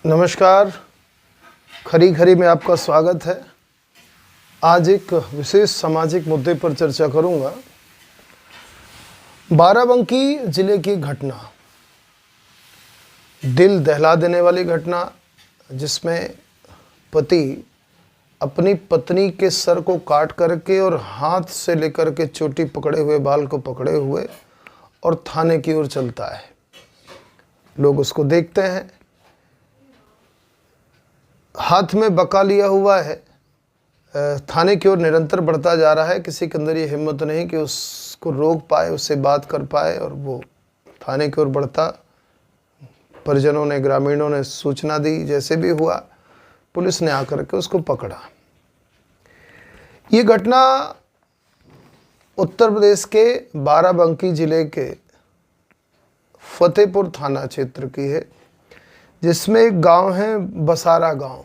नमस्कार, खरी खरी में आपका स्वागत है। आज एक विशेष सामाजिक मुद्दे पर चर्चा करूंगा। बाराबंकी जिले की घटना, दिल दहला देने वाली घटना, जिसमें पति अपनी पत्नी के सर को काट करके और हाथ से लेकर के चोटी पकड़े हुए, बाल को पकड़े हुए और थाने की ओर चलता है। लोग उसको देखते हैं, हाथ में बका लिया हुआ है, थाने की ओर निरंतर बढ़ता जा रहा है। किसी के अंदर ये हिम्मत नहीं कि उसको रोक पाए, उससे बात कर पाए, और वो थाने की ओर बढ़ता। परिजनों ने, ग्रामीणों ने सूचना दी, जैसे भी हुआ पुलिस ने आकर के उसको पकड़ा। ये घटना उत्तर प्रदेश के बाराबंकी जिले के फतेहपुर थाना क्षेत्र की है, जिसमें एक गांव है बसारा गांव।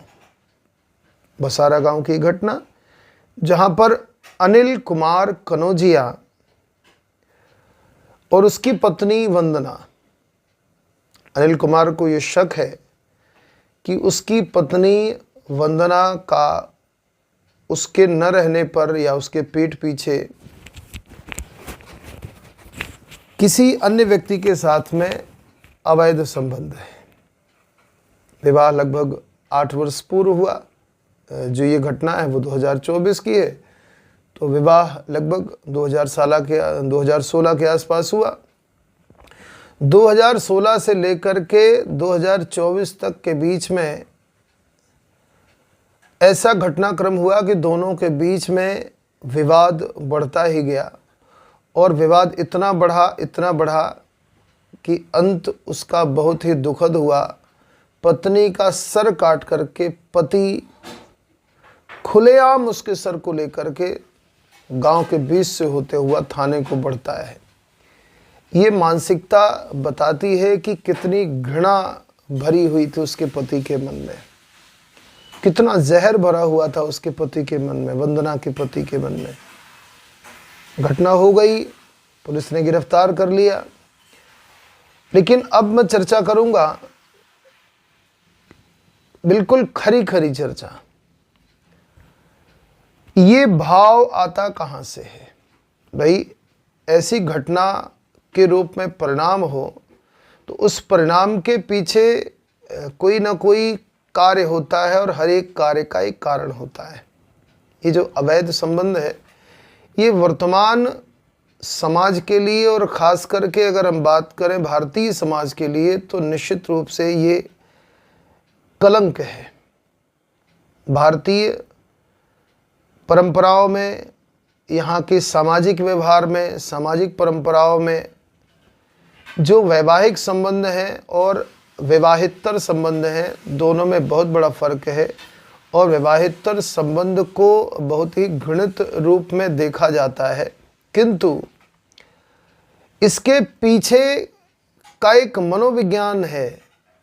बसारा गांव की घटना, जहां पर अनिल कुमार कनौजिया और उसकी पत्नी वंदना, अनिल कुमार को ये शक है कि उसकी पत्नी वंदना का उसके न रहने पर या उसके पीठ पीछे किसी अन्य व्यक्ति के साथ में अवैध संबंध है। विवाह लगभग 8 वर्ष पूर्व हुआ। जो ये घटना है वो 2024 की है, तो विवाह लगभग 2016 के आसपास हुआ। 2016 से लेकर के 2024 तक के बीच में ऐसा घटनाक्रम हुआ कि दोनों के बीच में विवाद बढ़ता ही गया, और विवाद इतना बढ़ा कि अंत उसका बहुत ही दुखद हुआ। पत्नी का सर काट करके पति खुलेआम उसके सर को लेकर के गांव के बीच से होते हुआ थाने को बढ़ता है। ये मानसिकता बताती है कि कितनी घृणा भरी हुई थी उसके पति के मन में, कितना जहर भरा हुआ था उसके पति के मन में, वंदना के पति के मन में। घटना हो गई, पुलिस ने गिरफ्तार कर लिया। लेकिन अब मैं चर्चा करूंगा, बिल्कुल खरी खरी चर्चा। ये भाव आता कहाँ से है? भाई, ऐसी घटना के रूप में परिणाम हो तो उस परिणाम के पीछे कोई ना कोई कार्य होता है, और हर एक कार्य का एक कारण होता है। ये जो अवैध संबंध है, ये वर्तमान समाज के लिए, और ख़ास करके अगर हम बात करें भारतीय समाज के लिए, तो निश्चित रूप से ये कलंक है। भारतीय परंपराओं में, यहाँ के सामाजिक व्यवहार में, सामाजिक परंपराओं में जो वैवाहिक संबंध हैं और विवाहितर संबंध हैं, दोनों में बहुत बड़ा फ़र्क है। और विवाहितर संबंध को बहुत ही घृणित रूप में देखा जाता है, किंतु इसके पीछे का एक मनोविज्ञान है।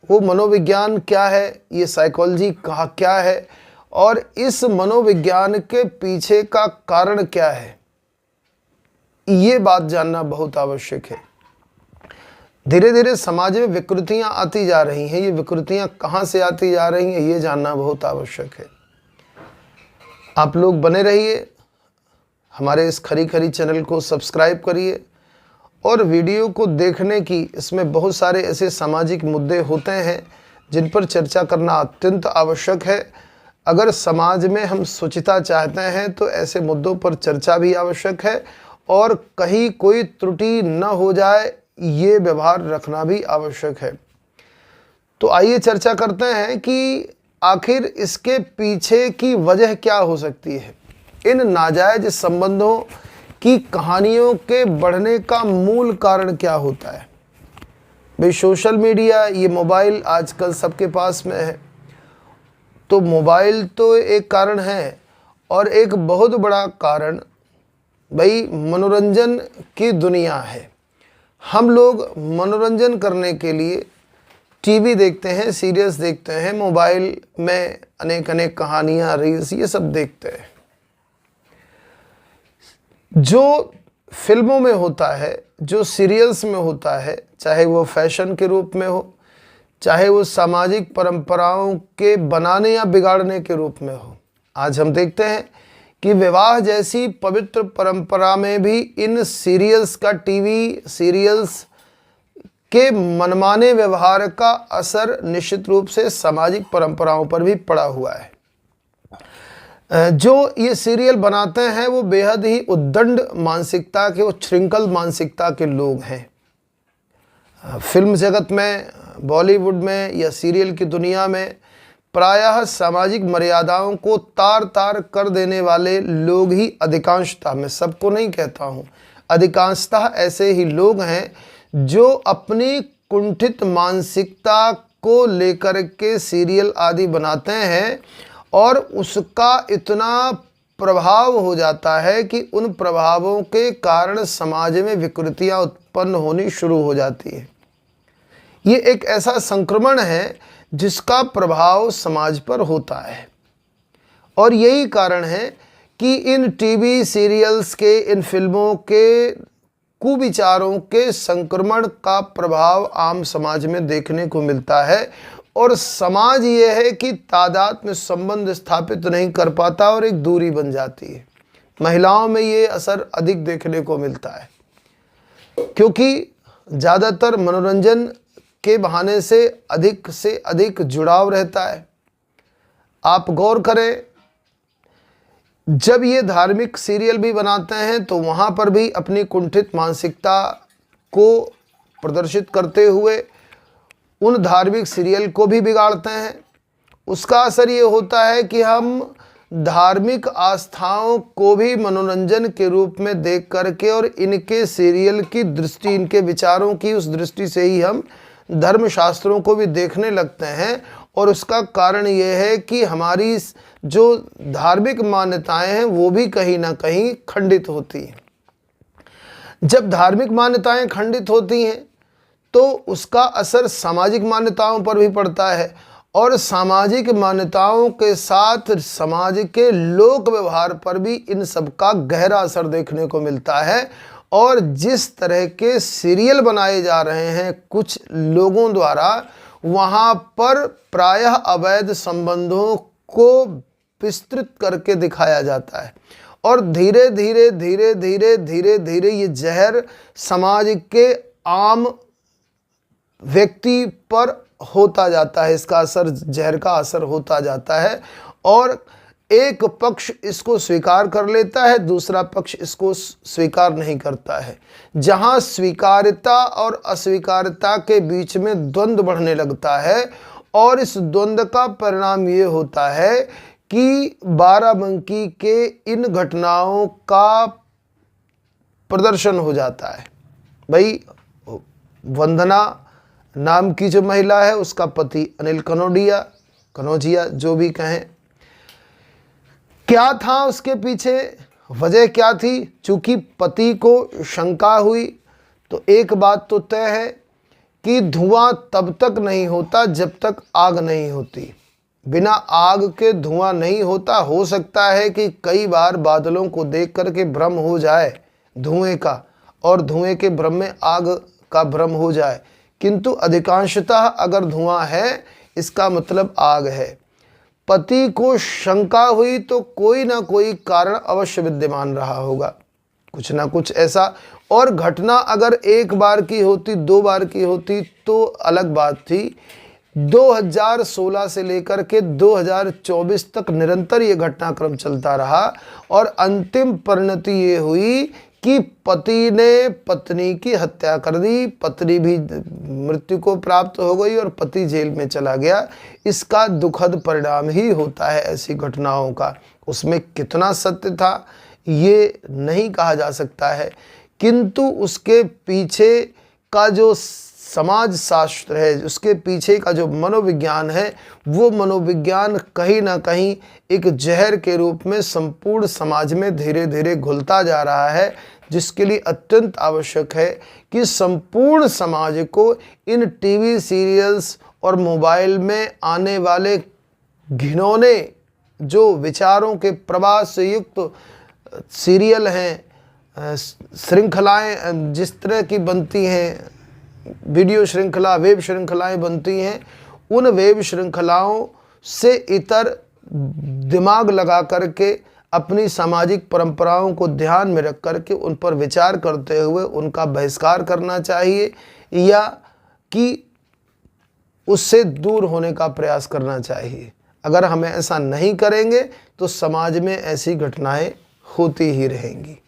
वो मनोविज्ञान क्या है, ये साइकोलॉजी कहाँ क्या है, और इस मनोविज्ञान के पीछे का कारण क्या है, ये बात जानना बहुत आवश्यक है। धीरे धीरे समाज में विकृतियां आती जा रही हैं। ये विकृतियां कहाँ से आती जा रही हैं, ये जानना बहुत आवश्यक है। आप लोग बने रहिए, हमारे इस खरी खरी चैनल को सब्सक्राइब करिए, और वीडियो को देखने की, इसमें बहुत सारे ऐसे सामाजिक मुद्दे होते हैं जिन पर चर्चा करना अत्यंत आवश्यक है। अगर समाज में हम शुचिता चाहते हैं तो ऐसे मुद्दों पर चर्चा भी आवश्यक है, और कहीं कोई त्रुटि न हो जाए ये व्यवहार रखना भी आवश्यक है। तो आइए चर्चा करते हैं कि आखिर इसके पीछे की वजह क्या हो सकती है। इन नाजायज संबंधों की कहानियों के बढ़ने का मूल कारण क्या होता है? भाई, सोशल मीडिया, ये मोबाइल आजकल सबके पास में है, तो मोबाइल तो एक कारण है, और एक बहुत बड़ा कारण भाई मनोरंजन की दुनिया है। हम लोग मनोरंजन करने के लिए टीवी देखते हैं, सीरियल्स देखते हैं, मोबाइल में अनेक अनेक कहानियाँ, रील्स, ये सब देखते हैं। जो फिल्मों में होता है, जो सीरियल्स में होता है, चाहे वो फैशन के रूप में हो, चाहे वो सामाजिक परंपराओं के बनाने या बिगाड़ने के रूप में हो। आज हम देखते हैं कि विवाह जैसी पवित्र परंपरा में भी इन सीरियल्स का, टीवी सीरियल्स के मनमाने व्यवहार का असर निश्चित रूप से सामाजिक परंपराओं पर भी पड़ा हुआ है। जो ये सीरियल बनाते हैं वो बेहद ही उद्दंड मानसिकता के, वो श्रृंखल मानसिकता के लोग हैं। फिल्म जगत में, बॉलीवुड में या सीरियल की दुनिया में प्रायः सामाजिक मर्यादाओं को तार तार कर देने वाले लोग ही अधिकांशतः, मैं सबको नहीं कहता हूँ, अधिकांशतः ऐसे ही लोग हैं जो अपनी कुंठित मानसिकता को लेकर के सीरियल आदि बनाते हैं और उसका इतना प्रभाव हो जाता है कि उन प्रभावों के कारण समाज में विकृतियां उत्पन्न होनी शुरू हो जाती है। ये एक ऐसा संक्रमण है जिसका प्रभाव समाज पर होता है और यही कारण है कि इन टीवी सीरियल्स के, इन फिल्मों के कुविचारों के संक्रमण का प्रभाव आम समाज में देखने को मिलता है और समाज ये है कि तादाद में संबंध स्थापित नहीं कर पाता और एक दूरी बन जाती है। महिलाओं में ये असर अधिक देखने को मिलता है क्योंकि ज़्यादातर मनोरंजन के बहाने से अधिक जुड़ाव रहता है। आप गौर करें, जब ये धार्मिक सीरियल भी बनाते हैं तो वहाँ पर भी अपनी कुंठित मानसिकता को प्रदर्शित करते हुए उन धार्मिक सीरियल को भी बिगाड़ते हैं। उसका असर ये होता है कि हम धार्मिक आस्थाओं को भी मनोरंजन के रूप में देख करके और इनके सीरियल की दृष्टि, इनके विचारों की उस दृष्टि से ही हम धर्मशास्त्रों को भी देखने लगते हैं और उसका कारण ये है कि हमारी जो धार्मिक मान्यताएं हैं वो भी कहीं ना कहीं खंडित होती हैं। जब धार्मिक मान्यताएं खंडित होती हैं तो उसका असर सामाजिक मान्यताओं पर भी पड़ता है और सामाजिक मान्यताओं के साथ समाज के लोक व्यवहार पर भी इन सब का गहरा असर देखने को मिलता है। और जिस तरह के सीरियल बनाए जा रहे हैं कुछ लोगों द्वारा, वहाँ पर प्रायः अवैध संबंधों को विस्तृत करके दिखाया जाता है और धीरे धीरे ये जहर समाज के आम व्यक्ति पर होता जाता है। इसका असर, जहर का असर होता जाता है और एक पक्ष इसको स्वीकार कर लेता है, दूसरा पक्ष इसको स्वीकार नहीं करता है। जहां स्वीकार्यता और अस्वीकार्यता के बीच में द्वंद्व बढ़ने लगता है और इस द्वंद्व का परिणाम ये होता है कि बाराबंकी के इन घटनाओं का प्रदर्शन हो जाता है। भाई, वंदना नाम की जो महिला है उसका पति अनिल कनौजिया जो भी कहें, क्या था उसके पीछे, वजह क्या थी? चूंकि पति को शंका हुई तो एक बात तो तय है कि धुआं तब तक नहीं होता जब तक आग नहीं होती। बिना आग के धुआं नहीं होता। हो सकता है कि कई बार बादलों को देख करके भ्रम हो जाए धुएं का और धुएं के भ्रम में आग का भ्रम हो जाए, किंतु अधिकांशतः अगर धुआं है इसका मतलब आग है। पति को शंका हुई तो कोई ना कोई कारण अवश्य विद्यमान रहा होगा, कुछ ना कुछ ऐसा। और घटना अगर एक बार की होती, दो बार की होती तो अलग बात थी। 2016 से लेकर के 2024 तक निरंतर ये घटनाक्रम चलता रहा और अंतिम परिणति ये हुई कि पति ने पत्नी की हत्या कर दी, पत्नी भी मृत्यु को प्राप्त हो गई और पति जेल में चला गया। इसका दुखद परिणाम ही होता है ऐसी घटनाओं का। उसमें कितना सत्य था ये नहीं कहा जा सकता है, किंतु उसके पीछे का जो समाज शास्त्र है, उसके पीछे का जो मनोविज्ञान है, वो मनोविज्ञान कहीं ना कहीं एक जहर के रूप में संपूर्ण समाज में धीरे धीरे घुलता जा रहा है, जिसके लिए अत्यंत आवश्यक है कि संपूर्ण समाज को इन टीवी सीरियल्स और मोबाइल में आने वाले घिनौने जो विचारों के प्रवाह से युक्त सीरियल हैं, श्रृंखलाएं जिस तरह की बनती हैं, वीडियो श्रृंखला, वेब श्रृंखलाएं बनती हैं, उन वेब श्रृंखलाओं से इतर दिमाग लगा करके अपनी सामाजिक परंपराओं को ध्यान में रख करके उन पर विचार करते हुए उनका बहिष्कार करना चाहिए या कि उससे दूर होने का प्रयास करना चाहिए। अगर हम ऐसा नहीं करेंगे तो समाज में ऐसी घटनाएं होती ही रहेंगी।